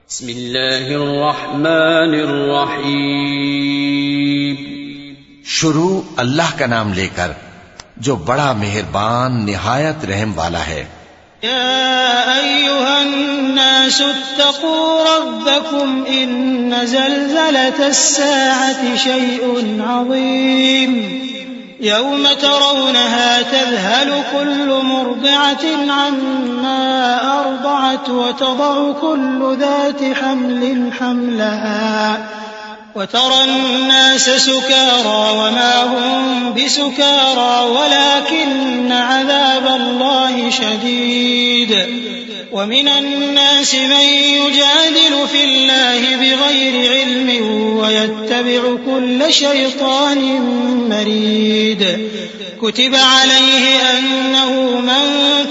بسم اللہ الرحمن الرحیم. شروع اللہ کا نام لے کر جو بڑا مہربان نہایت رحم والا ہے. يا أيها الناس اتقوا ربكم إن زلزلة الساعة شيء عظيم يوم ترونها تذهل كل مرضعة عما أرضعت وتضع كل ذات حمل حملها وترى الناس سكارى وما هم بسكارى ولكن عذاب الله شديد ومن الناس من يجادل في الله بغير علم ويتبع كل شيطان مريد كتب عليه أنه من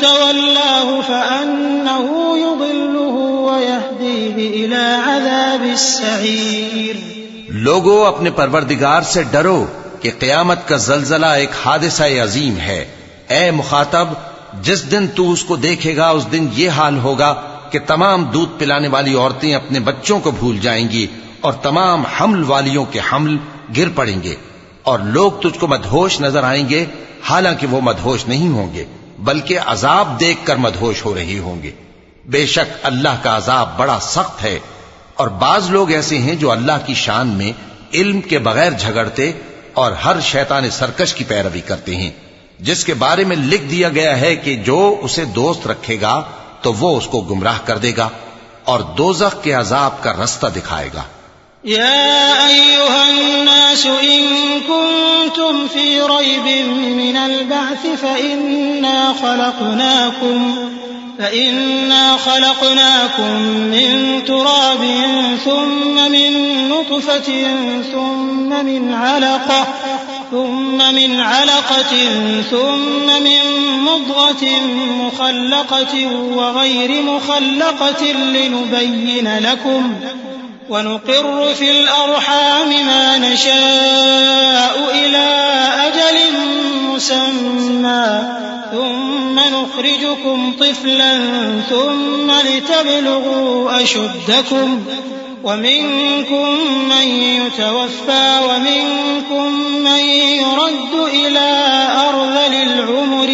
تولاه فأنه يضله ويهديه إلى عذاب السعير. لوگو اپنے پروردگار سے ڈرو کہ قیامت کا زلزلہ ایک حادثہ عظیم ہے. اے مخاطب، جس دن تو اس کو دیکھے گا اس دن یہ حال ہوگا کہ تمام دودھ پلانے والی عورتیں اپنے بچوں کو بھول جائیں گی اور تمام حمل والیوں کے حمل گر پڑیں گے، اور لوگ تجھ کو مدہوش نظر آئیں گے حالانکہ وہ مدہوش نہیں ہوں گے بلکہ عذاب دیکھ کر مدہوش ہو رہی ہوں گے. بے شک اللہ کا عذاب بڑا سخت ہے. اور بعض لوگ ایسے ہیں جو اللہ کی شان میں علم کے بغیر جھگڑتے اور ہر شیطان سرکش کی پیروی کرتے ہیں، جس کے بارے میں لکھ دیا گیا ہے کہ جو اسے دوست رکھے گا تو وہ اس کو گمراہ کر دے گا اور دوزخ کے عذاب کا رستہ دکھائے گا. يا أيها الناس إن كنتم في ريب من البعث فإنا خلقناكم من تراب ثم من نطفة ثم من علقة ثم من مضغة مخلقة وغير مخلقة لنبين لكم ونقر في الأرحام ما نشاء إلى أجل مسمى ثم نخرجكم طفلا ثم لتبلغوا أشدكم ومنكم من يتوفى ومنكم من يرد إلى أرذل العمر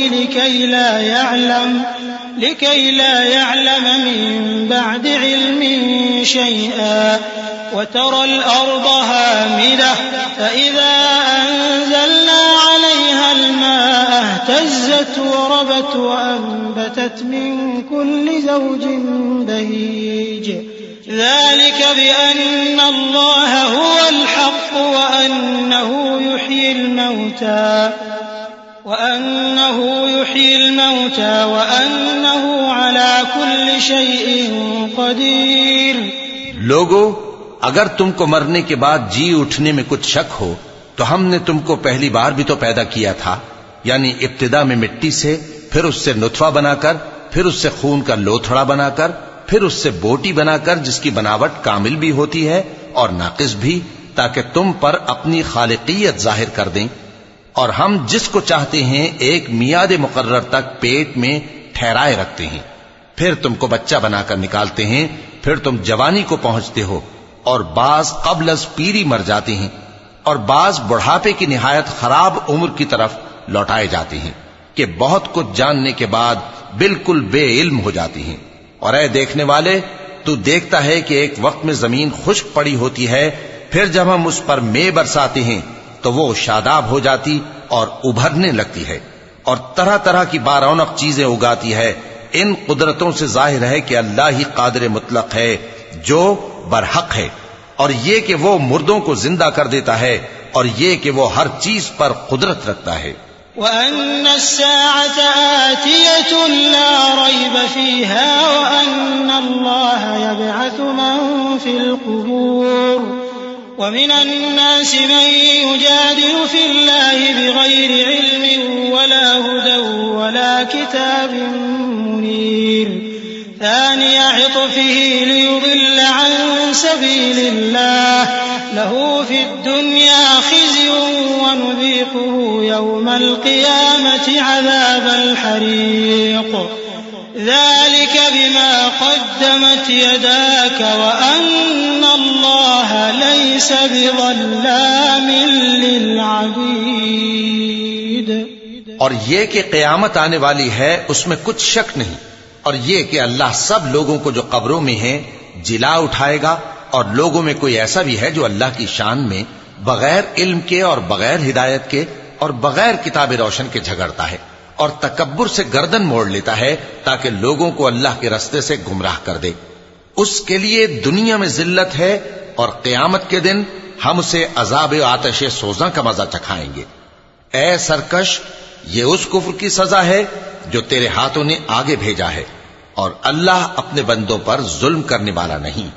لكي لا يعلم من بعد علم شيئا وترى الأرض هامدة فإذا أنزلنا عليها الماء اهتزت وربت وأنبتت من كل زوج بهيج ذلك بأن الله هو الحق وأنه يحيي الموتى وأنه على كل شيء قدير. لوگو، اگر تم کو مرنے کے بعد جی اٹھنے میں کچھ شک ہو تو ہم نے تم کو پہلی بار بھی تو پیدا کیا تھا، یعنی ابتدا میں مٹی سے، پھر اس سے نطفہ بنا کر، پھر اس سے خون کا لوتھڑا بنا کر، پھر اس سے بوٹی بنا کر جس کی بناوٹ کامل بھی ہوتی ہے اور ناقص بھی، تاکہ تم پر اپنی خالقیت ظاہر کر دیں. اور ہم جس کو چاہتے ہیں ایک میعاد مقرر تک پیٹ میں ٹھہرائے رکھتے ہیں، پھر تم کو بچہ بنا کر نکالتے ہیں، پھر تم جوانی کو پہنچتے ہو، اور بعض قبل از پیری مر جاتے ہیں اور بعض بڑھاپے کی نہایت خراب عمر کی طرف لوٹائے جاتے ہیں کہ بہت کچھ جاننے کے بعد بالکل بے علم ہو جاتی ہیں. اور اے دیکھنے والے، تو دیکھتا ہے کہ ایک وقت میں زمین خشک پڑی ہوتی ہے، پھر جب ہم اس پر مے برساتے ہیں تو وہ شاداب ہو جاتی اور ابھرنے لگتی ہے اور طرح طرح کی بارونق چیزیں اگاتی ہے. ان قدرتوں سے ظاہر ہے کہ اللہ ہی قادر مطلق ہے جو برحق ہے، اور یہ کہ وہ مردوں کو زندہ کر دیتا ہے، اور یہ کہ وہ ہر چیز پر قدرت رکھتا ہے. وَأَنَّ السَّاعَةَ آتِيَةٌ لَا رَيْبَ فِيهَا وَأَنَّ اللَّهَ يَبْعَثُ مَن فِي الْقُبُورِ وَمِنَ النَّاسِ مَن يُجَادِلُ فِي اللَّهِ بِغَيْرِ عِلْمٍ وَلَا هُدًى وَلَا كِتَابٍ مُنِيرٍ ثَانِيَ عِطْفِهِ لِيُضِلَّ عَن سَبِيلِ اللَّهِ لَهُ فِي الدُّنْيَا خِزْيٌ وَنُذِيقُهُ يَوْمَ الْقِيَامَةِ عَذَابَ الْحَرِيقِ. ذلك بما قدمت يداك وأن الله ليس بظلام للعبيد. اور یہ کہ قیامت آنے والی ہے اس میں کچھ شک نہیں، اور یہ کہ اللہ سب لوگوں کو جو قبروں میں ہیں جلا اٹھائے گا، اور لوگوں میں کوئی ایسا بھی ہے جو اللہ کی شان میں بغیر علم کے اور بغیر ہدایت کے اور بغیر کتاب روشن کے جھگڑتا ہے اور تکبر سے گردن موڑ لیتا ہے تاکہ لوگوں کو اللہ کے رستے سے گمراہ کر دے. اس کے لیے دنیا میں ذلت ہے اور قیامت کے دن ہم اسے عذاب آتش سوزاں کا مزہ چکھائیں گے. اے سرکش، یہ اس کفر کی سزا ہے جو تیرے ہاتھوں نے آگے بھیجا ہے، اور اللہ اپنے بندوں پر ظلم کرنے والا نہیں.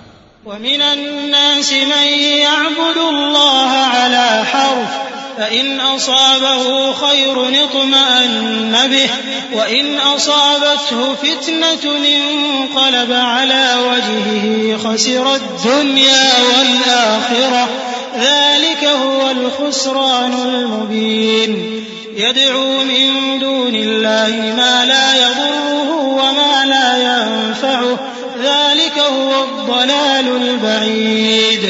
وَمِنَ النَّاسِ مَن يَعْبُدُ اللَّهَ عَلَى حَرْفٍ فَإِنْ أَصَابَهُ خَيْرٌ اطْمَأَنَّ بِهِ وَإِنْ أَصَابَتْهُ فِتْنَةٌ انقَلَبَ عَلَى وَجْهِهِ خَسِرَ الدُّنْيَا وَالْآخِرَةَ ذَلِكَ هُوَ الْخُسْرَانُ الْمُبِينُ. يَدْعُو مِن دُونِ اللَّهِ مَا لَا يَضُرُّهُ وَمَا لَا يَنفَعُهُ ذلك هو الضلال البعيد.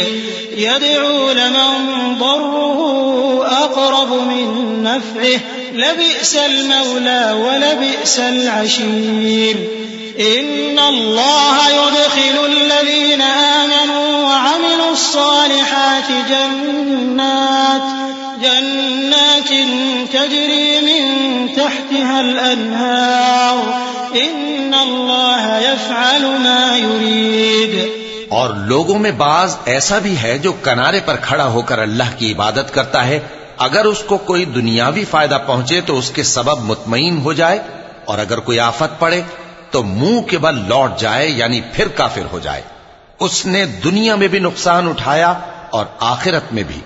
يدعو لمن ضره أقرب من نفعه لبئس المولى ولبئس العشير. إن الله يدخل الذين آمنوا وعملوا الصالحات جنات تجري من تحتها الأنهار إن الله يفعل ما يريد. اور لوگوں میں بعض ایسا بھی ہے جو کنارے پر کھڑا ہو کر اللہ کی عبادت کرتا ہے، اگر اس کو کوئی دنیاوی فائدہ پہنچے تو اس کے سبب مطمئن ہو جائے، اور اگر کوئی آفت پڑے تو منہ کے بل لوٹ جائے، یعنی پھر کافر ہو جائے. اس نے دنیا میں بھی نقصان اٹھایا اور آخرت میں بھی.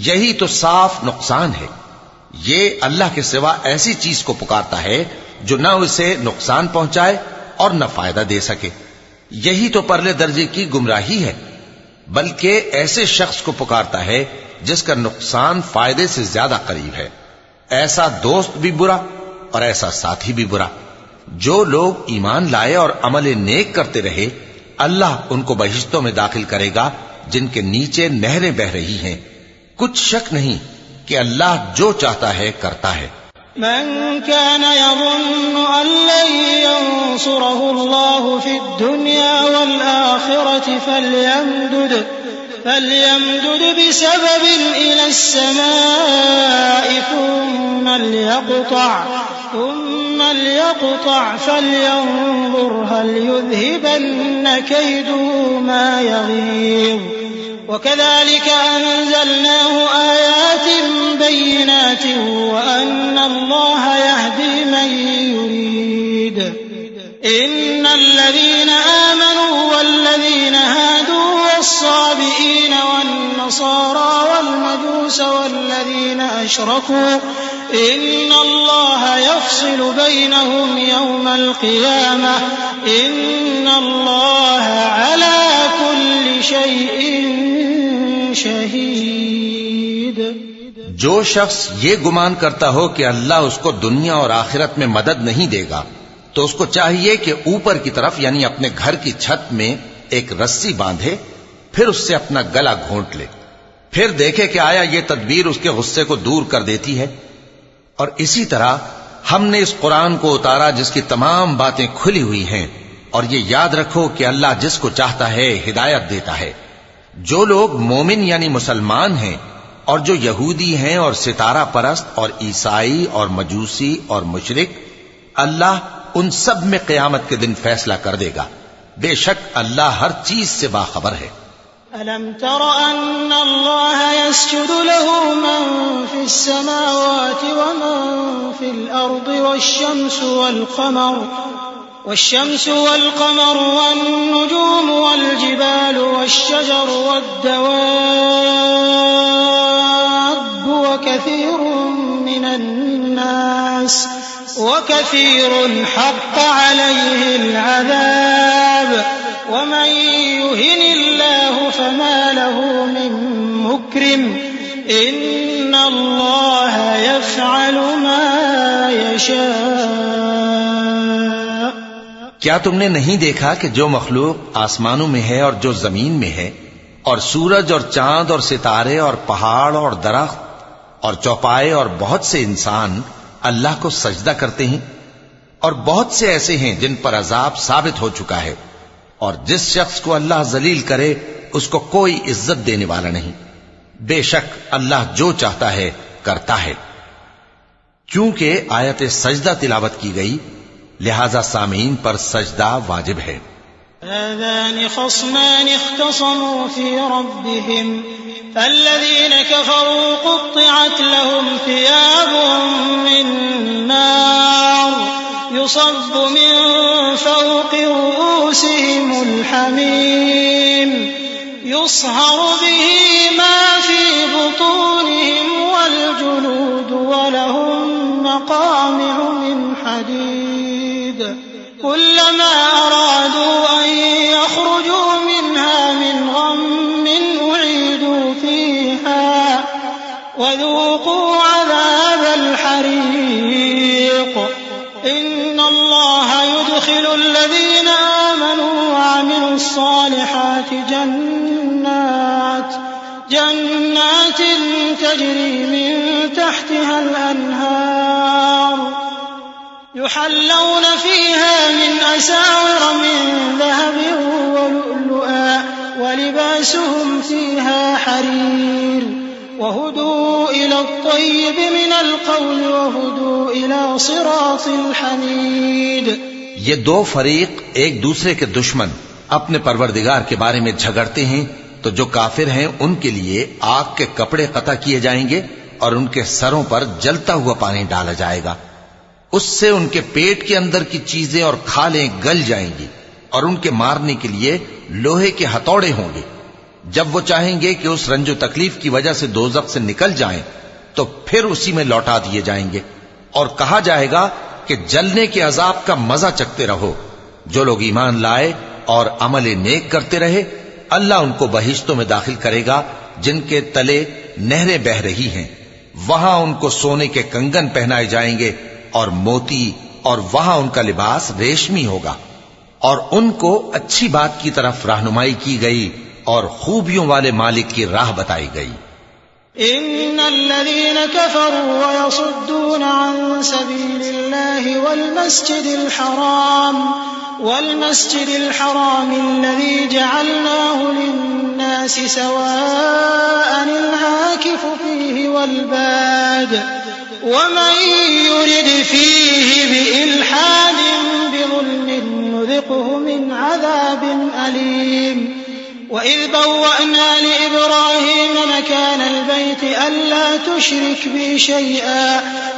یہی تو صاف نقصان ہے. یہ اللہ کے سوا ایسی چیز کو پکارتا ہے جو نہ اسے نقصان پہنچائے اور نہ فائدہ دے سکے. یہی تو پرلے درجے کی گمراہی ہے. بلکہ ایسے شخص کو پکارتا ہے جس کا نقصان فائدے سے زیادہ قریب ہے. ایسا دوست بھی برا اور ایسا ساتھی بھی برا. جو لوگ ایمان لائے اور عمل نیک کرتے رہے، اللہ ان کو بہشتوں میں داخل کرے گا جن کے نیچے نہریں بہ رہی ہیں. کچھ شک نہیں کہ اللہ جو چاہتا ہے کرتا ہے. من كان يظن أن لن ينصره الله في الدنيا والآخرة فليمدد بسبب إلى السماء ثم ليقطع فلينظر هل يذهبن كيده ما يغيظ. وكذلك أنزلناه آيات بينات وأن الله يهدي من يريد. إن الذين آمنوا والذين هادوا والصابئين والنصارى والمجوس والذين أشركوا إن الله يفصل بينهم يوم القيامة إن الله على كل شيء شہید. جو شخص یہ گمان کرتا ہو کہ اللہ اس کو دنیا اور آخرت میں مدد نہیں دے گا تو اس کو چاہیے کہ اوپر کی طرف یعنی اپنے گھر کی چھت میں ایک رسی باندھے، پھر اس سے اپنا گلا گھونٹ لے، پھر دیکھے کہ آیا یہ تدبیر اس کے غصے کو دور کر دیتی ہے. اور اسی طرح ہم نے اس قرآن کو اتارا جس کی تمام باتیں کھلی ہوئی ہیں، اور یہ یاد رکھو کہ اللہ جس کو چاہتا ہے ہدایت دیتا ہے. جو لوگ مومن یعنی مسلمان ہیں اور جو یہودی ہیں اور ستارہ پرست اور عیسائی اور مجوسی اور مشرک، اللہ ان سب میں قیامت کے دن فیصلہ کر دے گا. بے شک اللہ ہر چیز سے باخبر ہے. أَلَمْ تَرَ أَنَّ اللَّهَ يَسْجُدُ لَهُ مَن فِي السَّمَاوَاتِ وَمَن فِي الْأَرْضِ والشمس والقمر والنجوم والجبال والشجر والدواب وكثير حق عليه العذاب ومن يهن الله فما له من مكرم إن الله يفعل ما يشاء. کیا تم نے نہیں دیکھا کہ جو مخلوق آسمانوں میں ہے اور جو زمین میں ہے، اور سورج اور چاند اور ستارے اور پہاڑ اور درخت اور چوپائے اور بہت سے انسان اللہ کو سجدہ کرتے ہیں، اور بہت سے ایسے ہیں جن پر عذاب ثابت ہو چکا ہے، اور جس شخص کو اللہ ذلیل کرے اس کو کوئی عزت دینے والا نہیں۔ بے شک اللہ جو چاہتا ہے کرتا ہے۔ چونکہ آیت سجدہ تلاوت کی گئی لہذا سامعین پر سجدہ واجب ہے۔ هذان خصمان اختصموا في ربهم فالذين كفروا قطعت لهم ثياب من نار يصب من فوق رؤوسهم الحميم يصهر به ما في بطونهم والجلود ولهم مقامع من حديد كلما أرادوا أن يخرجوا منها من غم أعيدوا فيها وذوقوا عذاب الحريق إن الله يدخل الذين آمنوا وعملوا الصالحات جنات تجري من تحتها الأنهار يحلون فيها من أساور من ذهب ولؤلؤا ولباسهم فيها حرير وهدوا إلى الطيب من القول وهدوا إلى صراط الحميد۔ یہ دو فریق ایک دوسرے کے دشمن اپنے پروردگار کے بارے میں جھگڑتے ہیں، تو جو کافر ہیں ان کے لیے آگ کے کپڑے قطع کیے جائیں گے اور ان کے سروں پر جلتا ہوا پانی ڈالا جائے گا، اس سے ان کے پیٹ کے اندر کی چیزیں اور کھالیں گل جائیں گی، اور ان کے مارنے کے لیے لوہے کے ہتھوڑے ہوں گے۔ جب وہ چاہیں گے کہ اس رنج و تکلیف کی وجہ سے دوزخ سے نکل جائیں تو پھر اسی میں لوٹا دیے جائیں گے، اور کہا جائے گا کہ جلنے کے عذاب کا مزہ چکھتے رہو۔ جو لوگ ایمان لائے اور عمل نیک کرتے رہے اللہ ان کو بہشتوں میں داخل کرے گا جن کے تلے نہریں بہ رہی ہیں، وہاں ان کو سونے کے کنگن پہنائے جائیں گے اور موتی، اور وہاں ان کا لباس ریشمی ہوگا، اور ان کو اچھی بات کی طرف رہنمائی کی گئی اور خوبیوں والے مالک کی راہ بتائی گئی۔ ان الذين كفروا ويصدون عن سبيل الله والمسجد الحرام الذي جعلناه للناس سواء العاكف فيه والباد ومن يرد فيه بإلحاد بظلم نذقه من عذاب أليم۔ وَإِذْ بَوَّأْنَا لِإِبْرَاهِيمَ مَكَانَ الْبَيْتِ أَلَّا تُشْرِكْ بِي شَيْئًا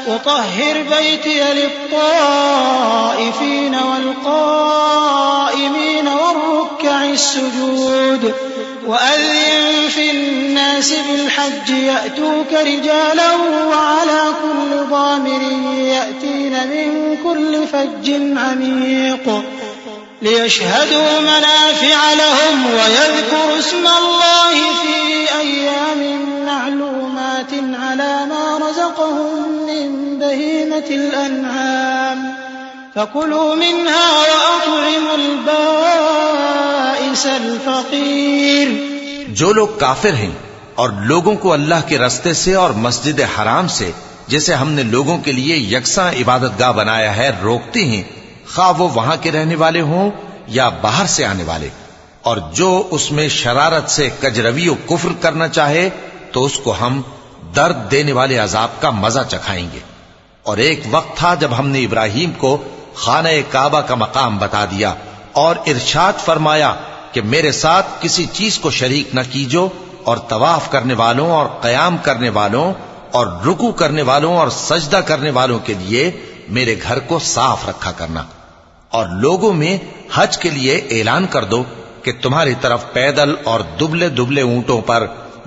وَطَهِّرْ بَيْتِيَ لِلطَّائِفِينَ وَالْقَائِمِينَ وَالرُّكَّعِ السُّجُودِ وَأَذِّن فِي النَّاسِ بِالْحَجِّ يَأْتُوكَ رِجَالًا وَعَلَى كُلِّ ضَامِرٍ يَأْتِينَ مِنْ كُلِّ فَجٍّ عَمِيقٍ لِيَشْهَدُوا مَنَافِعَ لَهُمْ وَيَذْكُرُوا اسْمَ اللَّهِ فِي أَيَّامٍ مَّعْلُومَاتٍ عَلَى مَا رَزَقَهُم مِّن بَهِيمَةِ الْأَنْعَامِ فَكُلُوا مِنْهَا وَأَطْعِمُوا الْبَائِسَ الْفَقِيرَ۔ جو لوگ کافر ہیں اور لوگوں کو اللہ کے رستے سے اور مسجد حرام سے جسے ہم نے لوگوں کے لیے یکساں عبادت گاہ بنایا ہے روکتے ہیں، خواہ وہ وہاں کے رہنے والے ہوں یا باہر سے آنے والے، اور جو اس میں شرارت سے کجروی و کفر کرنا چاہے تو اس کو ہم درد دینے والے عذاب کا مزہ چکھائیں گے۔ اور ایک وقت تھا جب ہم نے ابراہیم کو خانہ کعبہ کا مقام بتا دیا اور ارشاد فرمایا کہ میرے ساتھ کسی چیز کو شریک نہ کیجو، اور طواف کرنے والوں اور قیام کرنے والوں اور رکوع کرنے والوں اور سجدہ کرنے والوں کے لیے میرے گھر کو صاف رکھا کرنا، اور لوگوں میں حج کے لیے اعلان کر دو کہ تمہاری طرف پیدل اور دبلے دبلے اونٹوں پر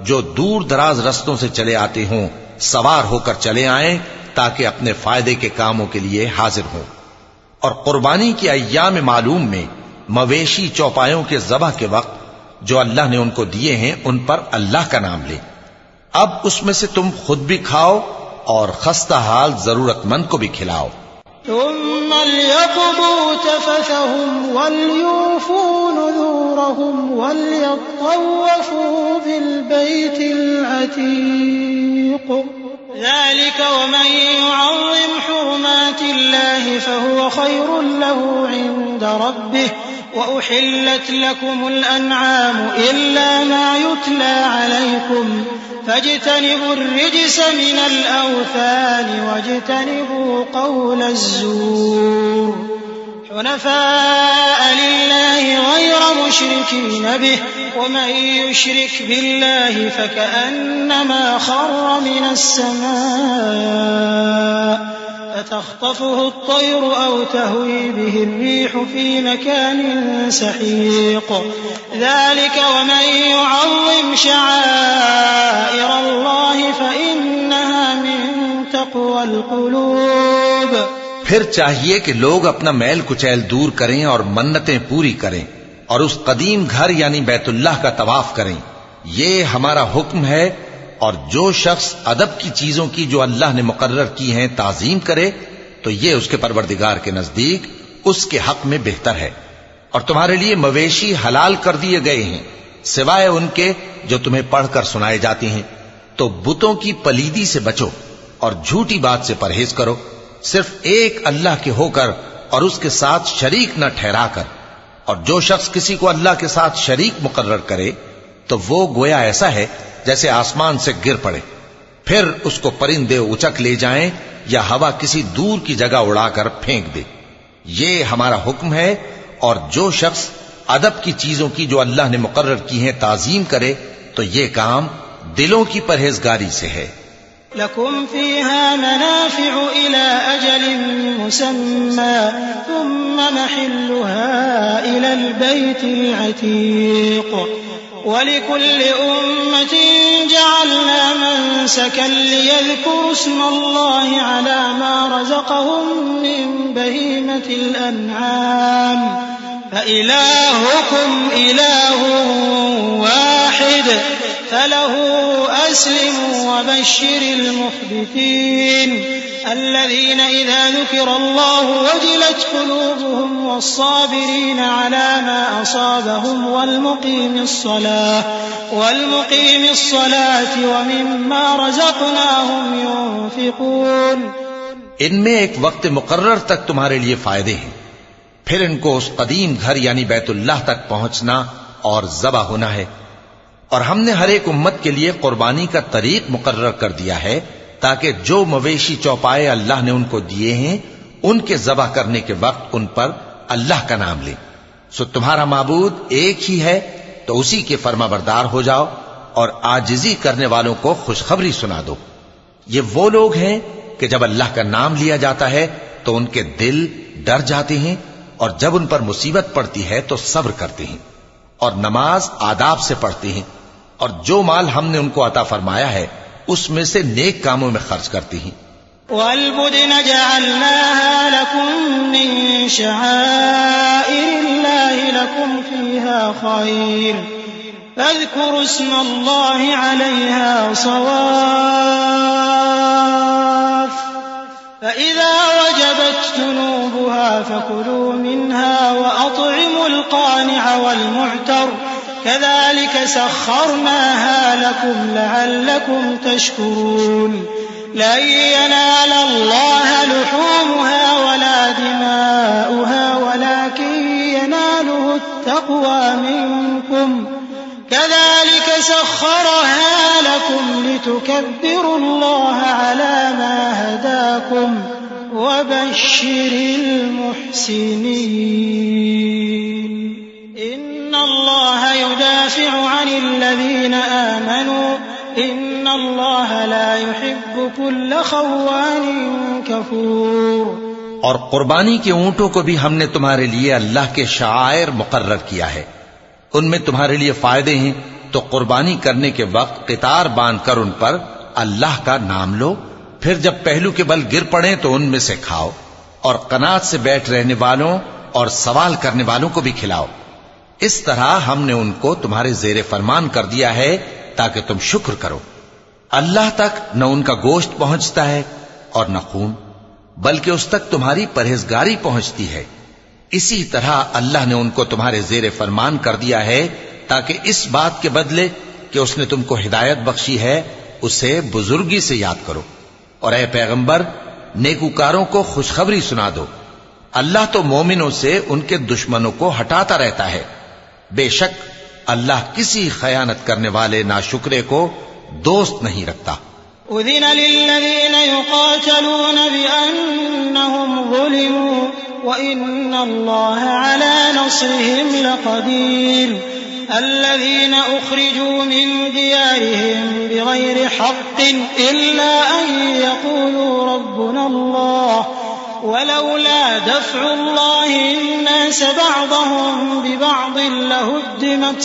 جو دور دراز رستوں سے چلے آتے ہوں سوار ہو کر چلے آئیں تاکہ اپنے فائدے کے کاموں کے لیے حاضر ہوں۔ اور قربانی کی ایام معلوم میں مویشی چوپایوں کے ذبح کے وقت جو اللہ نے ان کو دیے ہیں ان پر اللہ کا نام لیں۔ اب اس میں سے تم خود بھی کھاؤ اور خستہ حال ضرورت مند کو بھی کھلاؤ۔ ثم ليقضوا تفثهم وليوفوا نذورهم وليطوفوا بالبيت العتيق ذلك ومن يعظم حرمات الله فهو خير له عند ربه وأحلت لكم الأنعام إلا ما يتلى عليكم فاجتنبوا الرجس من الأوثان واجتنبوا قول الزور حنفاء لله غير مشركين به ومن يشرك بالله فكأنما خر من السماء فتخطفه الطير أو تهوي به الريح في مكان سحيق ذلك ومن يعظم شعائر الله فإنها من تقوى القلوب. پھر چاہیے کہ لوگ اپنا میل کچیل دور کریں اور منتیں پوری کریں اور اس قدیم گھر یعنی بیت اللہ کا طواف کریں. یہ ہمارا حکم ہے. اور جو شخص ادب کی چیزوں کی جو اللہ نے مقرر کی ہیں تعظیم کرے تو یہ اس کے پروردگار کے نزدیک اس کے حق میں بہتر ہے. اور تمہارے لیے مویشی حلال کر دیے گئے ہیں سوائے ان کے جو تمہیں پڑھ کر سنائے جاتے ہیں. تو بتوں کی پلیدی سے بچو اور جھوٹی بات سے پرہیز کرو صرف ایک اللہ کے ہو کر اور اس کے ساتھ شریک نہ ٹھہرا کر. اور جو شخص کسی کو اللہ کے ساتھ شریک مقرر کرے تو وہ گویا ایسا ہے جیسے آسمان سے گر پڑے پھر اس کو پرندے اچک لے جائیں یا ہوا کسی دور کی جگہ اڑا کر پھینک دے. یہ ہمارا حکم ہے. اور جو شخص ادب کی چیزوں کی جو اللہ نے مقرر کی ہیں تعظیم کرے تو یہ کام دلوں کی پرہیزگاری سے ہے. لكم فيها منافع إلى أجل مسمى ثم محلها إلى البيت العتيق ولكل أمة جعلنا منسكا ليذكروا اسم الله على ما رزقهم من بهيمة الأنعام فإلهكم إله واحد فله أسلموا وبشر المخبتين الذين إذا ذكر الله وجلت قلوبهم والصابرين على ما أصابهم والمقيم الصلاة ومما رزقناهم ينفقون. ان میں ایک وقت مقرر تک تمہارے لیے فائدے ہیں پھر ان کو اس قدیم گھر یعنی بیت اللہ تک پہنچنا اور ذبح ہونا ہے. اور ہم نے ہر ایک امت کے لیے قربانی کا طریق مقرر کر دیا ہے تاکہ جو مویشی چوپائے اللہ نے ان کو دیے ہیں ان کے ذبح کرنے کے وقت ان پر اللہ کا نام لیں. سو تمہارا معبود ایک ہی ہے تو اسی کے فرما بردار ہو جاؤ اور عاجزی کرنے والوں کو خوشخبری سنا دو. یہ وہ لوگ ہیں کہ جب اللہ کا نام لیا جاتا ہے تو ان کے دل ڈر جاتے ہیں اور جب ان پر مصیبت پڑتی ہے تو صبر کرتے ہیں اور نماز آداب سے پڑھتے ہیں اور جو مال ہم نے ان کو عطا فرمایا ہے اس میں سے نیک کاموں میں خرچ کرتے ہیں. وَالْبُدْنَ جَعَلْنَاهَا لَكُم مِّن شَعَائِرِ اللَّهِ لَكُمْ فِيهَا خَيْرٌ فَاذْكُرُوا اسْمَ اللَّهِ عَلَيْهَا صَوَافَّ فَإِذَا وَجَبَتْ جُنُوبُهَا فَكُلُوا مِنْهَا وَأَطْعِمُوا الْقَانِعَ وَالْمُعْتَرَّ كذلك سخرناها لكم لعلكم تشكرون. لن ينال الله لحومها ولا دماؤها ولكن يناله التقوى منكم كذلك سخرها لكم لتكبروا الله على ما هداكم وبشر المحسنين. إن الله يدافع عن الذين آمنوا إن الله لا يحب كل خوان كفور. اور قربانی کے اونٹوں کو بھی ہم نے تمہارے لیے اللہ کے شعائر مقرر کیا ہے. ان میں تمہارے لیے فائدے ہیں تو قربانی کرنے کے وقت قطار باندھ کر ان پر اللہ کا نام لو. پھر جب پہلو کے بل گر پڑیں تو ان میں سے کھاؤ اور قناعت سے بیٹھ رہنے والوں اور سوال کرنے والوں کو بھی کھلاؤ. اس طرح ہم نے ان کو تمہارے زیر فرمان کر دیا ہے تاکہ تم شکر کرو. اللہ تک نہ ان کا گوشت پہنچتا ہے اور نہ خون. بلکہ اس تک تمہاری پرہیزگاری پہنچتی ہے۔ اسی طرح اللہ نے ان کو تمہارے زیر فرمان کر دیا ہے تاکہ اس بات کے بدلے کہ اس نے تم کو ہدایت بخشی ہے اسے بزرگی سے یاد کرو۔ اور اے پیغمبر، نیکوکاروں کو خوشخبری سنا دو، اللہ تو مومنوں سے ان کے دشمنوں کو ہٹاتا رہتا ہے، بے شک اللہ کسی خیانت کرنے والے ناشکرے کو دوست نہیں رکھتا۔ أذن للذين يقاتلون بأنهم ظلموا وإن الله على نصرهم لقدير الذين أخرجوا من ديارهم بغير حق إلا أن يقولوا ربنا الله ولولا دفع الله الناس بعضهم ببعض لهدمت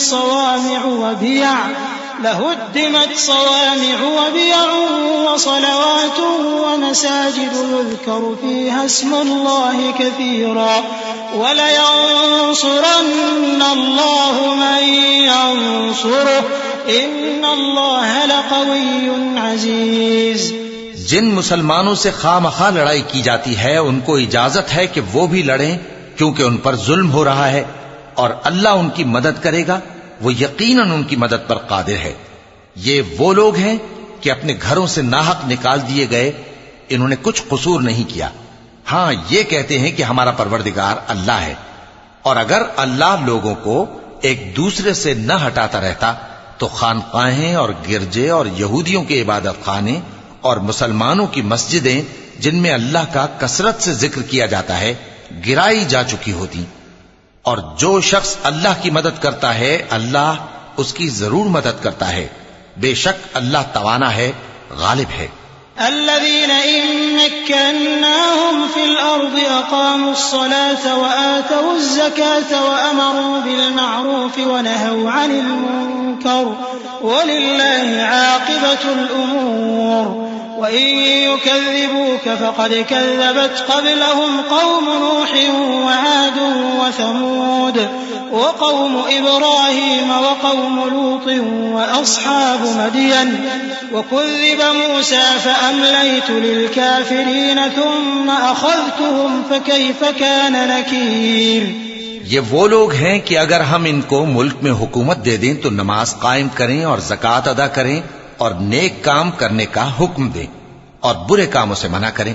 صوامع وبيع وصلوات ومساجد يذكر فيها اسم الله كثيرا ولينصرن الله من ينصره إن الله لقوي عزيز۔ جن مسلمانوں سے خواہ لڑائی کی جاتی ہے ان کو اجازت ہے کہ وہ بھی لڑیں کیونکہ ان پر ظلم ہو رہا ہے، اور اللہ ان کی مدد کرے گا، وہ یقیناً ان کی مدد پر قادر ہے۔ یہ وہ لوگ ہیں کہ اپنے گھروں سے ناحق نکال دیے گئے، انہوں نے کچھ قصور نہیں کیا، ہاں یہ کہتے ہیں کہ ہمارا پروردگار اللہ ہے۔ اور اگر اللہ لوگوں کو ایک دوسرے سے نہ ہٹاتا رہتا تو خانقاہیں اور گرجے اور یہودیوں کے عبادت خانے اور مسلمانوں کی مسجدیں جن میں اللہ کا کثرت سے ذکر کیا جاتا ہے گرائی جا چکی ہوتی۔ اور جو شخص اللہ کی مدد کرتا ہے اللہ اس کی ضرور مدد کرتا ہے، بے شک اللہ توانا ہے، غالب ہے۔ الذين إن مكناهم في الأرض أقاموا الصلاة وآتوا الزكاة وأمروا بالمعروف ونهوا عن المنكر ولله عاقبة الأمور وإن يكذبوك فقد كذبت قبلهم قوم نوح وعاد وثمود وقوم إبراهيم وقوم لوط وأصحاب مدين وكذب موسى فأمليت للكافرين ثم أخذتهم فكيف كان نكير۔ یہ وہ لوگ ہیں کہ اگر ہم ان کو ملک میں حکومت دے دیں تو نماز قائم کریں اور زکوٰۃ ادا کریں اور نیک کام کرنے کا حکم دیں اور برے کاموں سے منع کریں،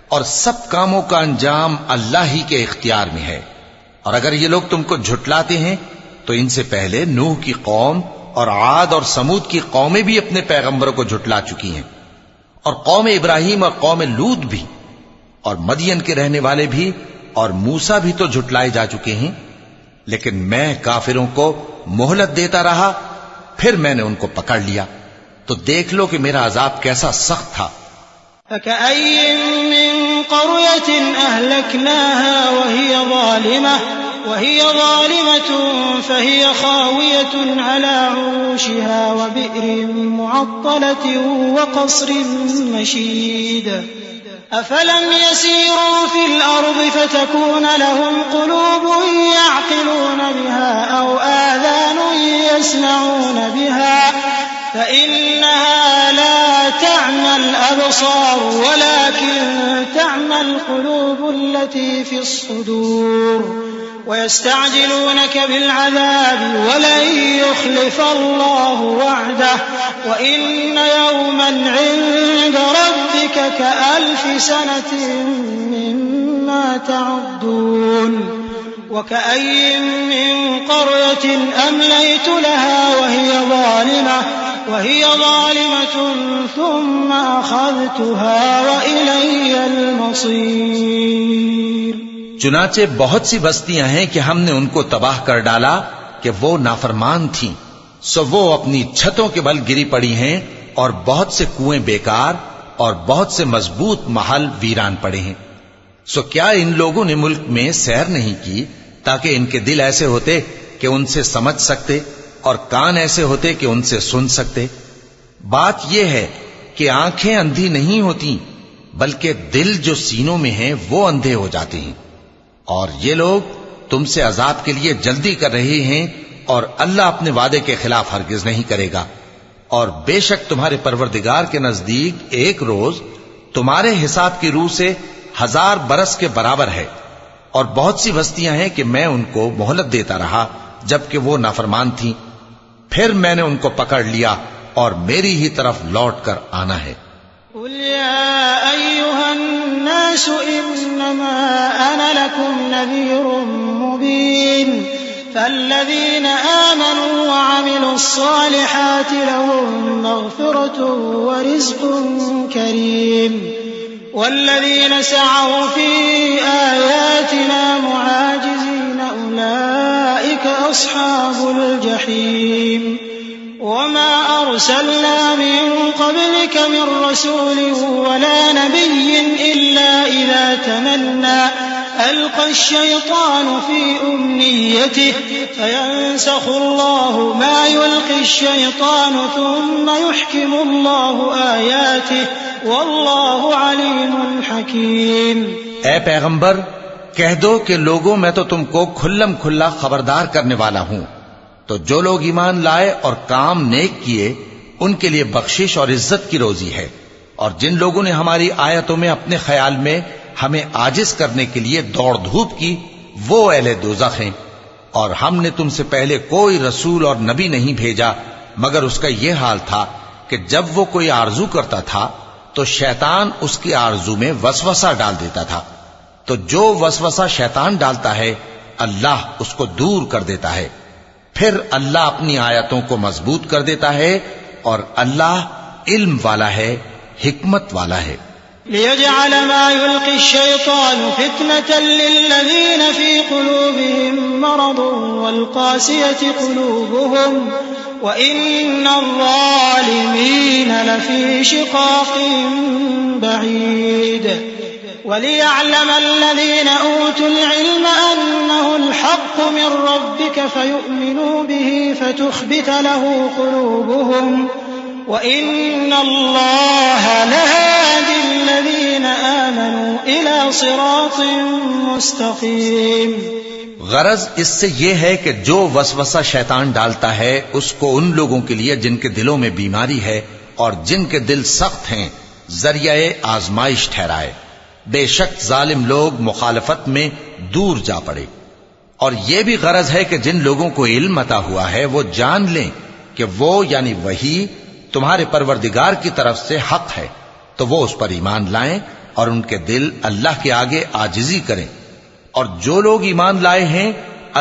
اور سب کاموں کا انجام اللہ ہی کے اختیار میں ہے۔ اور اگر یہ لوگ تم کو جھٹلاتے ہیں تو ان سے پہلے نوح کی قوم اور عاد اور سمود کی قومیں بھی اپنے پیغمبروں کو جھٹلا چکی ہیں، اور قوم ابراہیم اور قوم لوط بھی، اور مدین کے رہنے والے بھی، اور موسیٰ بھی تو جھٹلائے جا چکے ہیں، لیکن میں کافروں کو مہلت دیتا رہا، پھر میں نے ان کو پکڑ لیا، تو دیکھ لو کہ میرا عذاب کیسا سخت تھا۔ فكأي من قرية أهلكناها وهي ظالمة فهي خاوية على عروشها وبئر معطلة وقصر مشيد أفلم يسيروا في الأرض فتكون لهم قلوب يعقلون بها أو آذان يسمعون بها فإنها لا تعمى الأبصار ولكن تعمى القلوب التي في الصدور ويستعجلونك بالعذاب ولن يخلف الله وعده وإن يوما عند ربك كألف سنة مما تعدون وكأي من قرية أمليت لها وهي ظالمة ثم أخذتها وإلي المصير۔ چنانچہ بہت سی بستیاں ہیں کہ ہم نے ان کو تباہ کر ڈالا کہ وہ نافرمان تھیں، سو وہ اپنی چھتوں کے بل گری پڑی ہیں، اور بہت سے کنویں بیکار اور بہت سے مضبوط محل ویران پڑے ہیں۔ سو کیا ان لوگوں نے ملک میں سیر نہیں کی تاکہ ان کے دل ایسے ہوتے کہ ان سے سمجھ سکتے اور کان ایسے ہوتے کہ ان سے سن سکتے؟ بات یہ ہے کہ آنکھیں اندھی نہیں ہوتی بلکہ دل جو سینوں میں ہیں وہ اندھے ہو جاتے ہیں۔ اور یہ لوگ تم سے عذاب کے لیے جلدی کر رہے ہیں، اور اللہ اپنے وعدے کے خلاف ہرگز نہیں کرے گا۔ اور بے شک تمہارے پروردگار کے نزدیک ایک روز تمہارے حساب کی روح سے 1000 برس کے برابر ہے، اور بہت سی بستیاں ہیں کہ میں ان کو مہلت دیتا رہا جبکہ وہ نافرمان تھیں، پھر میں نے ان کو پکڑ لیا اور میری ہی طرف لوٹ کر آنا ہے۔ قل يا أيها الناس إنما أنا لكم نذير مبين فالذين آمنوا وعملوا الصالحات لهم مغفرة ورزق كريم والذين سعوا في آياتنا معاجزين أولئك أصحاب الجحيم وما أرسلنا من قبلك من رسول ولا نبي إلا إذا تمنى ألقى الشيطان في أمنيته فينسخ الله ما يلقي الشيطان ثم يحكم الله آياته والله عليم حكيم۔ اے پیغمبر کہہ دو کہ لوگوں میں تو تم کو کھلم کھلا خبردار کرنے والا ہوں، تو جو لوگ ایمان لائے اور کام نیک کیے ان کے لیے بخشش اور عزت کی روزی ہے، اور جن لوگوں نے ہماری آیتوں میں اپنے خیال میں ہمیں عاجز کرنے کے لیے دوڑ دھوپ کی وہ اہل دوزخ ہیں۔ اور ہم نے تم سے پہلے کوئی رسول اور نبی نہیں بھیجا مگر اس کا یہ حال تھا کہ جب وہ کوئی آرزو کرتا تھا تو شیطان اس کی آرزو میں وسوسہ ڈال دیتا تھا، تو جو وسوسہ شیطان ڈالتا ہے اللہ اس کو دور کر دیتا ہے، پھر اللہ اپنی آیتوں کو مضبوط کر دیتا ہے، اور اللہ علم والا ہے، حکمت والا ہے۔ ليجعل ما يلقي الشيطان فتنة للذين في قلوبهم مرض والقاسية قلوبهم وإن الظالمين لفي شقاق بعيد وليعلم الذين أوتوا العلم أنه الحق من ربك فيؤمنوا به فتخبت له قلوبهم وَإِنَّ اللَّهَ لَهَادِ الَّذِينَ آمَنُوا إِلَى صِرَاطٍ مُسْتَقِيمٍ۔ غرض اس سے یہ ہے کہ جو وسوسہ شیطان ڈالتا ہے اس کو ان لوگوں کے لیے جن کے دلوں میں بیماری ہے اور جن کے دل سخت ہیں ذریعہ آزمائش ٹھہرائے۔ بے شک ظالم لوگ مخالفت میں دور جا پڑے۔ اور یہ بھی غرض ہے کہ جن لوگوں کو علم عطا ہوا ہے وہ جان لیں کہ وہ یعنی وحی تمہارے پروردگار کی طرف سے حق ہے، تو وہ اس پر ایمان لائیں اور ان کے دل اللہ کے آگے عاجزی کریں، اور جو لوگ ایمان لائے ہیں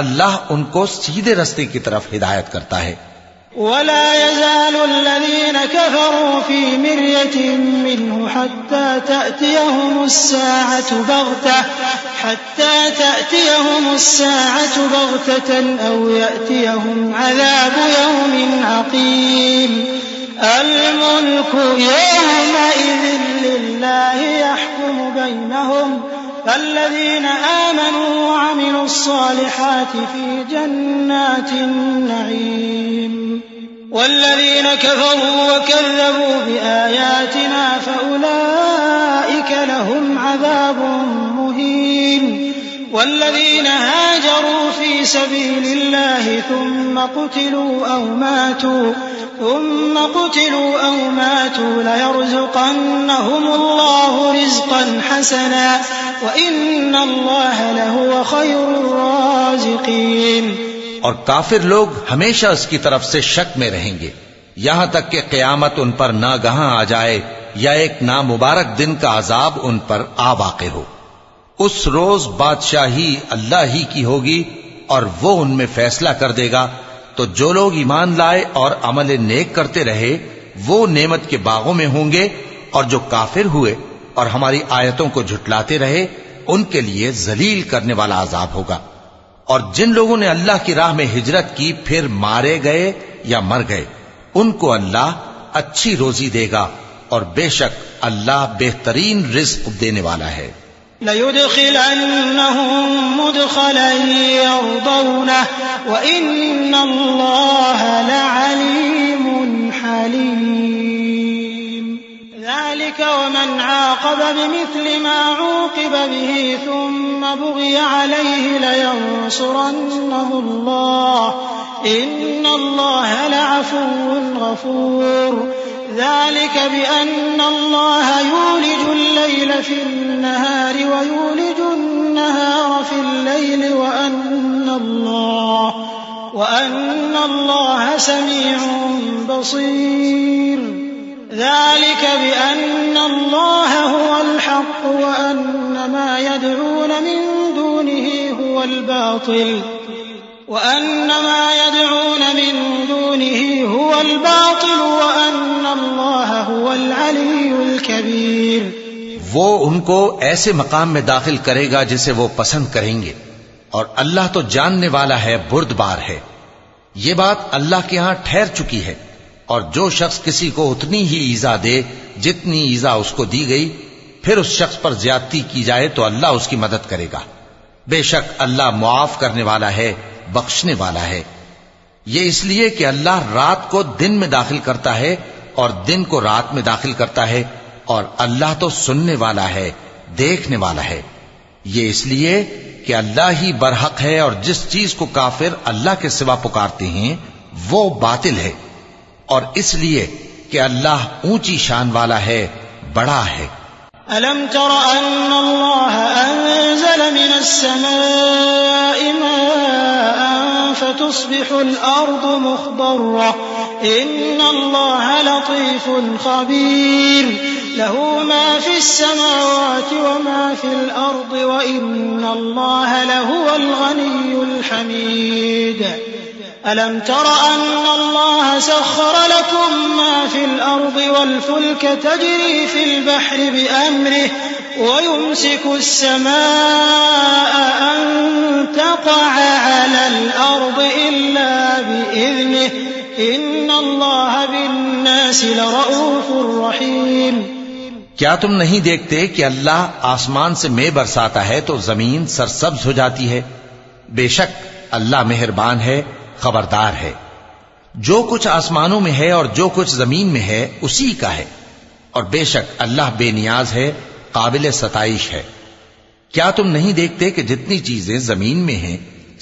اللہ ان کو سیدھے رستے کی طرف ہدایت کرتا ہے۔ ولا يزال الذين كفروا في مرية منه حتى تأتيهم الساعة بغتة أو يأتيهم عذاب يوم عقيم۔ الملك يومئذ لله يحكم بينهم فالذين آمنوا وعملوا الصالحات في جنات النعيم والذين كفروا وكذبوا بآياتنا فأولئك لهم عذاب مهين والذين هاجروا في سبيل الله ثم قتلوا أو ماتوا ليرزقنهم الله رزقا حسنا وإن الله لهو خير الرازقين۔ اور کافر لوگ ہمیشہ اس کی طرف سے شک میں رہیں گے یہاں تک کہ قیامت ان پر ناگہاں آ جائے یا ایک نامبارک دن کا عذاب ان پر آ واقع ہو۔ اس روز بادشاہی اللہ ہی کی ہوگی اور وہ ان میں فیصلہ کر دے گا، تو جو لوگ ایمان لائے اور عمل نیک کرتے رہے وہ نعمت کے باغوں میں ہوں گے، اور جو کافر ہوئے اور ہماری آیتوں کو جھٹلاتے رہے ان کے لیے ذلیل کرنے والا عذاب ہوگا۔ اور جن لوگوں نے اللہ کی راہ میں ہجرت کی پھر مارے گئے یا مر گئے ان کو اللہ اچھی روزی دے گا، اور بے شک اللہ بہترین رزق دینے والا ہے۔ لَيُدْخِلَنَّهُمْ مُدْخَلًا يَرْضَوْنَهُ وَإِنَّ اللَّهَ لَعَلِيمٌ حَلِيمٌ۔ ذَلِكَ وَمَنْ عَاقَبَ بِمِثْلِ مَا عُوقِبَ بِهِ ثُمَّ بُغِيَ عَلَيْهِ لَيَنصُرَنَّهُ اللَّهُ إِنَّ اللَّهَ لَعَفُوٌّ غَفُورٌ۔ ذلك بأن الله يولج الليل في النهار ويولج النهار في الليل وأن الله سميع بصير. ذلك بأن الله هو الحق وأن ما يدعون من دونه هو الباطل وأن الله هو العلي الكبير. وہ ان کو ایسے مقام میں داخل کرے گا جسے وہ پسند کریں گے، اور اللہ تو جاننے والا ہے، بردبار ہے. یہ بات اللہ کے ہاں ٹھہر چکی ہے، اور جو شخص کسی کو اتنی ہی ایذا دے جتنی ایذا اس کو دی گئی، پھر اس شخص پر زیادتی کی جائے تو اللہ اس کی مدد کرے گا. بے شک اللہ معاف کرنے والا ہے، بخشنے والا ہے. یہ اس لیے کہ اللہ رات کو دن میں داخل کرتا ہے اور دن کو رات میں داخل کرتا ہے، اور اللہ تو سننے والا ہے، دیکھنے والا ہے. یہ اس لیے کہ اللہ ہی برحق ہے، اور جس چیز کو کافر اللہ کے سوا پکارتے ہیں وہ باطل ہے، اور اس لیے کہ اللہ اونچی شان والا ہے، بڑا ہے. ألم تر أن الله أنزل من السماء ماء فتصبح الأرض مخضرة إن الله لطيف خبير له ما في السماوات وما في الأرض وإن الله لهو الغني الحميد. ألم تر أن الله سخر لكم ما في الأرض والفلك تجري في البحر بأمره ويمسك السماء أن تقع على الأرض إلا بإذنه إن الله بالناس لرؤوف رحيم. کیا تم نہیں دیکھتے کہ اللہ آسمان سے مے برساتا ہے تو زمین سرسبز ہو جاتی ہے؟ بے شک اللہ مہربان ہے، خبردار ہے. جو کچھ آسمانوں میں ہے اور جو کچھ زمین میں ہے اسی کا ہے، اور بے شک اللہ بے نیاز ہے، قابل ستائش ہے. کیا تم نہیں دیکھتے کہ جتنی چیزیں زمین میں ہیں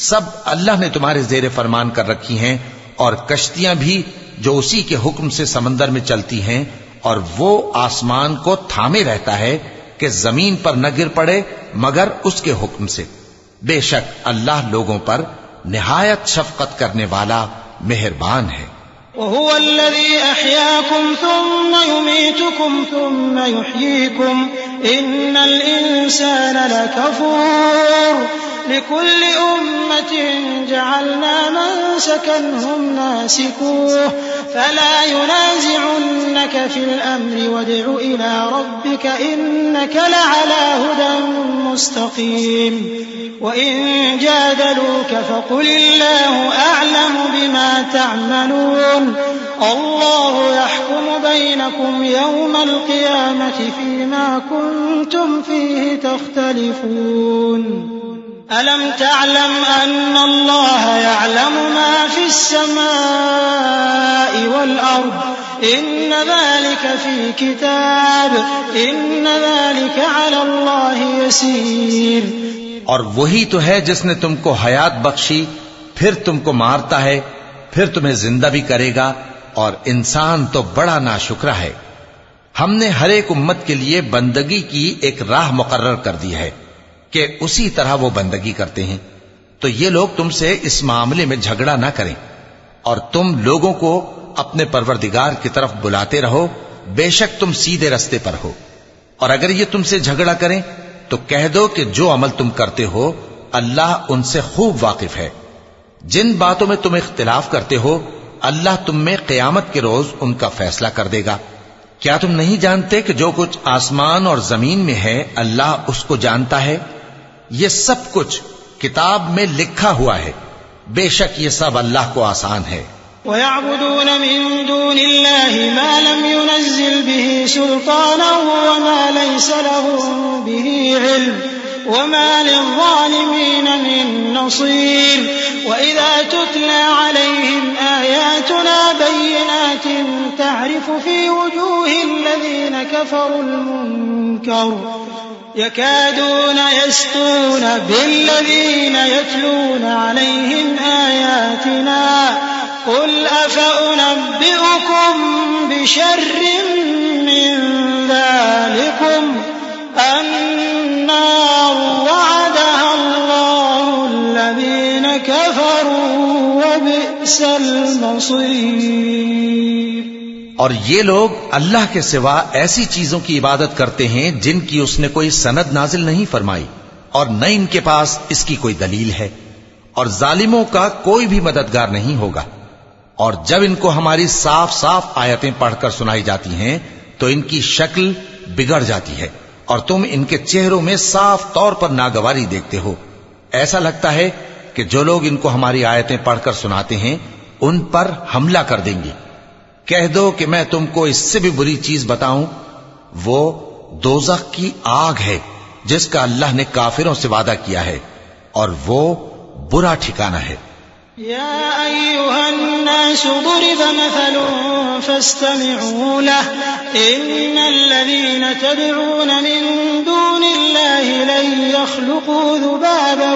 سب اللہ نے تمہارے زیر فرمان کر رکھی ہیں، اور کشتیاں بھی جو اسی کے حکم سے سمندر میں چلتی ہیں، اور وہ آسمان کو تھامے رہتا ہے کہ زمین پر نہ گر پڑے مگر اس کے حکم سے. بے شک اللہ لوگوں پر نہایت شفقت کرنے والا مہربان ہے. وهو الذي أحياكم ثم يميتكم ثم يحييكم إن الإنسان لكفور لكل أمة جعلنا منسكا هم ناسكوه فلا ينازعنك في الأمر وادع إلى ربك إنك لعلى هدى مستقيم وإن جادلوك فقل الله أعلم بما تعملون الله يحكم بينكم يوم القيامة فيما كنتم فيه تختلفون ألم تعلم أن الله يعلم ما في السماء والأرض إن ذلك في كتاب إن ذلك على الله يسير. اور وہی تو ہے جس نے تم کو حیات بخشی، پھر تم کو مارتا ہے، پھر تمہیں زندہ بھی کرے گا، اور انسان تو بڑا ناشکرا ہے. ہم نے ہر ایک امت کے لیے بندگی کی ایک راہ مقرر کر دی ہے کہ اسی طرح وہ بندگی کرتے ہیں. تو یہ لوگ تم سے اس معاملے میں جھگڑا نہ کریں، اور تم لوگوں کو اپنے پروردگار کی طرف بلاتے رہو، بے شک تم سیدھے رستے پر ہو. اور اگر یہ تم سے جھگڑا کریں تو کہہ دو کہ جو عمل تم کرتے ہو اللہ ان سے خوب واقف ہے. جن باتوں میں تم اختلاف کرتے ہو اللہ تم میں قیامت کے روز ان کا فیصلہ کر دے گا. کیا تم نہیں جانتے کہ جو کچھ آسمان اور زمین میں ہے اللہ اس کو جانتا ہے؟ یہ سب کچھ کتاب میں لکھا ہوا ہے. بے شک یہ سب اللہ کو آسان ہے. وَيَعْبُدُونَ مِن دُونِ اللَّهِ مَا لَمْ يُنَزِّلْ بِهِ سُلْطَانًا وَمَا لَيْسَ لَهُم بِهِ عِلْمٌ وَمَا لِلظَّالِمِينَ مِن نَّصِيرٍ. وَإِذَا تُتْلَى عَلَيْهِمْ آيَاتُنَا بَيِّنَاتٍ تَعْرِفُ فِي وُجُوهِ الَّذِينَ كَفَرُوا الْمُنكَرَ يكادون يسطون بالذين يتلون عليهم آياتنا قل أفأنبئكم بشر من ذلكم النار وعدها الله الذين كفروا وبئس المصير۔ اور یہ لوگ اللہ کے سوا ایسی چیزوں کی عبادت کرتے ہیں جن کی اس نے کوئی سند نازل نہیں فرمائی اور نہ ان کے پاس اس کی کوئی دلیل ہے، اور ظالموں کا کوئی بھی مددگار نہیں ہوگا۔ اور جب ان کو ہماری صاف صاف آیتیں پڑھ کر سنائی جاتی ہیں تو ان کی شکل بگڑ جاتی ہے اور تم ان کے چہروں میں صاف طور پر ناگواری دیکھتے ہو۔ ایسا لگتا ہے کہ جو لوگ ان کو ہماری آیتیں پڑھ کر سناتے ہیں ان پر حملہ کر دیں گے۔ کہہ دو کہ میں تم کو اس سے بھی بری چیز بتاؤں، وہ دوزخ کی آگ ہے جس کا اللہ نے کافروں سے وعدہ کیا ہے، اور وہ برا ٹھکانہ ہے۔ يا أيها الناس ضرب مثل فاستمعوا له إن الذين تدعون من دون الله لن يخلقوا ذبابا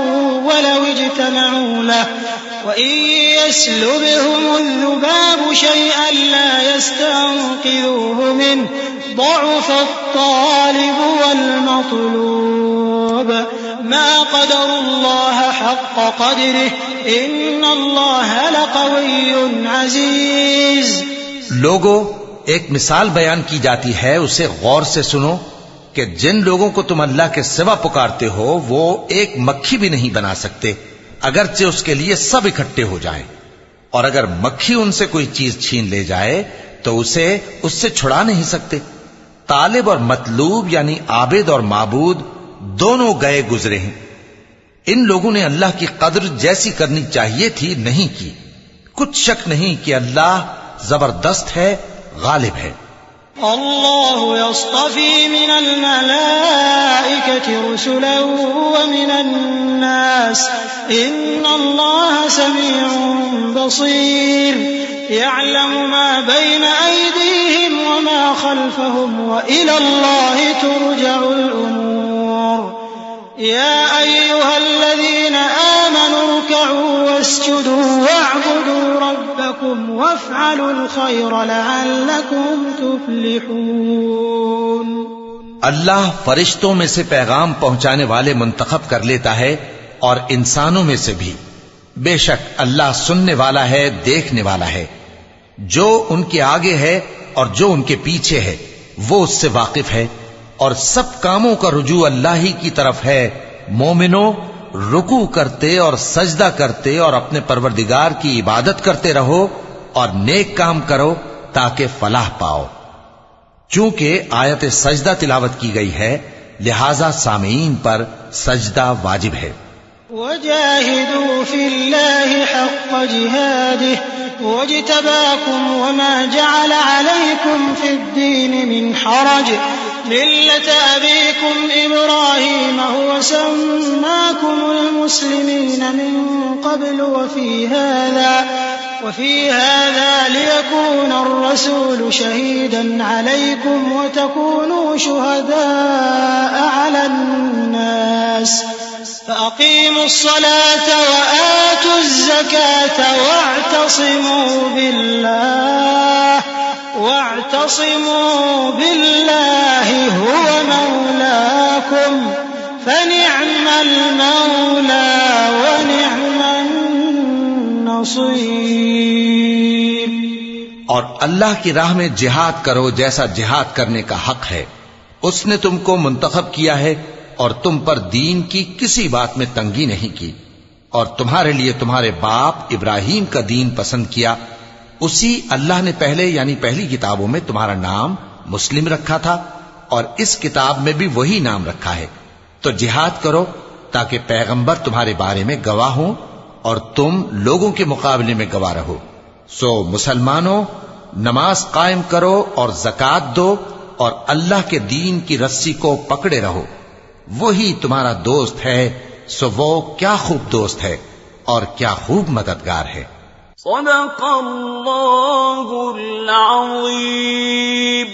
ولو اجتمعوا له وإن يسلبهم الذباب شيئا لا يستنقذوه منه ضعف الطالب والمطلوب ما قدر الله حق قدره ان اللہ لقوی عزیز۔ لوگو، ایک مثال بیان کی جاتی ہے، اسے غور سے سنو کہ جن لوگوں کو تم اللہ کے سوا پکارتے ہو وہ ایک مکھی بھی نہیں بنا سکتے اگرچہ اس کے لیے سب اکٹھے ہو جائیں، اور اگر مکھی ان سے کوئی چیز چھین لے جائے تو اسے اس سے چھڑا نہیں سکتے۔ طالب اور مطلوب یعنی عابد اور معبود دونوں گئے گزرے ہیں۔ ان لوگوں نے اللہ کی قدر جیسی کرنی چاہیے تھی نہیں کی۔ کچھ شک نہیں کہ اللہ زبردست ہے، غالب ہے۔ اللہ يصطفی من الملائکة رسلا ومن الناس ان اللہ سمیع بصیر يعلم ما بين أيديهم وما خلفهم وإلى الله ترجع الأمور يا أيها الذين آمنوا اركعوا واسجدوا واعبدوا ربكم وافعلوا الخير لعلكم تفلحون۔ اللہ فرشتوں میں سے پیغام پہنچانے والے منتخب کر لیتا ہے اور انسانوں میں سے بھی۔ بے شک اللہ سننے والا ہے، دیکھنے والا ہے۔ جو ان کے آگے ہے اور جو ان کے پیچھے ہے وہ اس سے واقف ہے، اور سب کاموں کا رجوع اللہ ہی کی طرف ہے۔ مومنوں، رکوع کرتے اور سجدہ کرتے اور اپنے پروردگار کی عبادت کرتے رہو اور نیک کام کرو تاکہ فلاح پاؤ۔ چونکہ آیت سجدہ تلاوت کی گئی ہے لہذا سامعین پر سجدہ واجب ہے۔ وجاهدوا في الله حق جهاده واجتباكم وما جعل عليكم في الدين من حرج ملة أبيكم إبراهيم هو سماكم المسلمين من قبل وفي هذا ليكون الرسول شهيدا عليكم وتكونوا شهداء على الناس فأقيموا الصلاة وآتوا الزكاة واعتصموا بالله هو مولاكم فنعم المولى ونعم النصير۔ اور اللہ کی راہ میں جہاد کرو جیسا جہاد کرنے کا حق ہے۔ اس نے تم کو منتخب کیا ہے اور تم پر دین کی کسی بات میں تنگی نہیں کی، اور تمہارے لیے تمہارے باپ ابراہیم کا دین پسند کیا۔ اسی اللہ نے پہلے یعنی پہلی کتابوں میں تمہارا نام مسلم رکھا تھا، اور اس کتاب میں بھی وہی نام رکھا ہے۔ تو جہاد کرو تاکہ پیغمبر تمہارے بارے میں گواہ ہوں اور تم لوگوں کے مقابلے میں گواہ رہو۔ سو مسلمانوں، نماز قائم کرو اور زکوٰۃ دو اور اللہ کے دین کی رسی کو پکڑے رہو، وہی تمہارا دوست ہے۔ سو وہ کیا خوب دوست ہے اور کیا خوب مددگار ہے۔ صدق اللہ العظیم۔